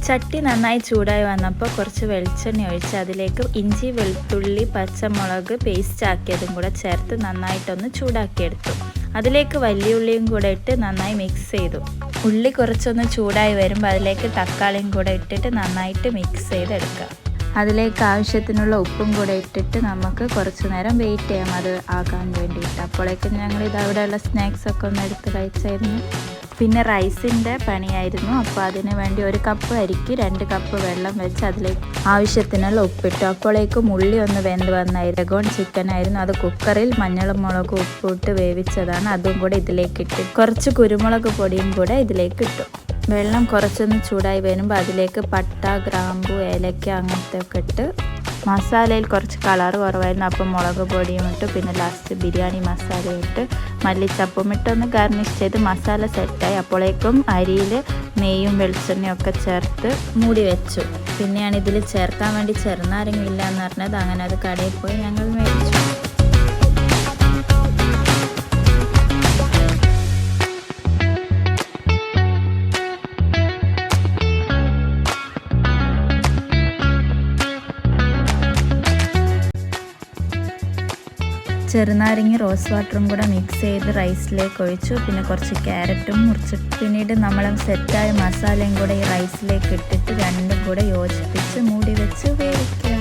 ചട്ടി നന്നായി ചൂടായി വന്നപ്പോൾ കുറച്ച് വെളിച്ചെണ്ണ ഒഴിച്ച് അതിലേക്ക് ഇഞ്ചി വെളുത്തുള്ളി പച്ചമുളക് പേസ്റ്റ് ആക്കിയതും കൂടെ ചേർത്ത് നന്നായിട്ടൊന്ന് ചൂടാക്കിയെടുത്തു. അതിലേക്ക് വലിയ ഉള്ളിയും കൂടെ ഇട്ട് നന്നായി മിക്സ് ചെയ്തു. ഉള്ളി കുറച്ചൊന്ന് ചൂടായി വരുമ്പോൾ അതിലേക്ക് തക്കാളിയും കൂടെ ഇട്ടിട്ട് നന്നായിട്ട് മിക്സ് ചെയ്തെടുക്കുക. അതിലേക്ക് ആവശ്യത്തിനുള്ള ഉപ്പും കൂടെ ഇട്ടിട്ട് നമുക്ക് കുറച്ച് നേരം വെയിറ്റ് ചെയ്യാം അത് ആകാൻ വേണ്ടിയിട്ട്. അപ്പോഴേക്കും ഞങ്ങൾ അവിടെയുള്ള സ്നാക്സൊക്കെ ഒന്ന് എടുത്ത് കഴിച്ചായിരുന്നു. പിന്നെ റൈസിൻ്റെ പണിയായിരുന്നു. അപ്പോൾ അതിന് വേണ്ടി 1 കപ്പ് അരിക്ക് 2 കപ്പ് വെള്ളം വെച്ച് അതിലേക്ക് ആവശ്യത്തിനുള്ള ഉപ്പിട്ടു. അപ്പോഴേക്കും ഉള്ളി ഒന്ന് വെന്ത് വന്നായിരുന്നു. ഡ്രാഗൺ ചിക്കൻ ആയിരുന്നു. അത് കുക്കറിൽ മഞ്ഞളും മുളകും ഉപ്പിട്ട് വേവിച്ചതാണ്. അതും കൂടെ ഇതിലേക്ക് ഇട്ട് കുറച്ച് കുരുമുളക് പൊടിയും കൂടെ ഇതിലേക്ക് ഇട്ടു. വെള്ളം കുറച്ചൊന്ന് ചൂടായി വരുമ്പോൾ അതിലേക്ക് പട്ട ഗ്രാമ്പു ഏലക്ക അങ്ങനത്തെ ഒക്കെ ഇട്ട് മസാലയിൽ കുറച്ച് കളർ കുറവായിരുന്നു. അപ്പം മുളക് പൊടിയും ഇട്ട് പിന്നെ ലാസ്റ്റ് ബിരിയാണി മസാല ഇട്ട് മല്ലിച്ചപ്പും ഇട്ടൊന്ന് ഗാർണിഷ് ചെയ്ത് മസാല സെറ്റായി. അപ്പോഴേക്കും അരിയിൽ നെയ്യും വെളിച്ചെണ്ണയും ഒക്കെ ചേർത്ത് മൂടി വെച്ചു. പിന്നെയാണ് ഇതിൽ ചേർക്കാൻ വേണ്ടി ചെറുനാരങ്ങ ഇല്ല എന്ന് പറഞ്ഞത്. അങ്ങനെ അത് കടയിൽ പോയി ഞങ്ങൾ മേടിച്ചു. ചെറുനാരങ്ങ റോസ് വാട്ടറും കൂടെ മിക്സ് ചെയ്ത് റൈസിലേക്ക് ഒഴിച്ചു. പിന്നെ കുറച്ച് ക്യാരറ്റും മുറിച്ചിട്ട് പിന്നീട് നമ്മൾ സെറ്റായ മസാലയും കൂടെ ഈ റൈസിലേക്ക് ഇട്ടിട്ട് രണ്ടും കൂടെ യോജിപ്പിച്ച് മൂടി വെച്ച് വേവിക്കുക.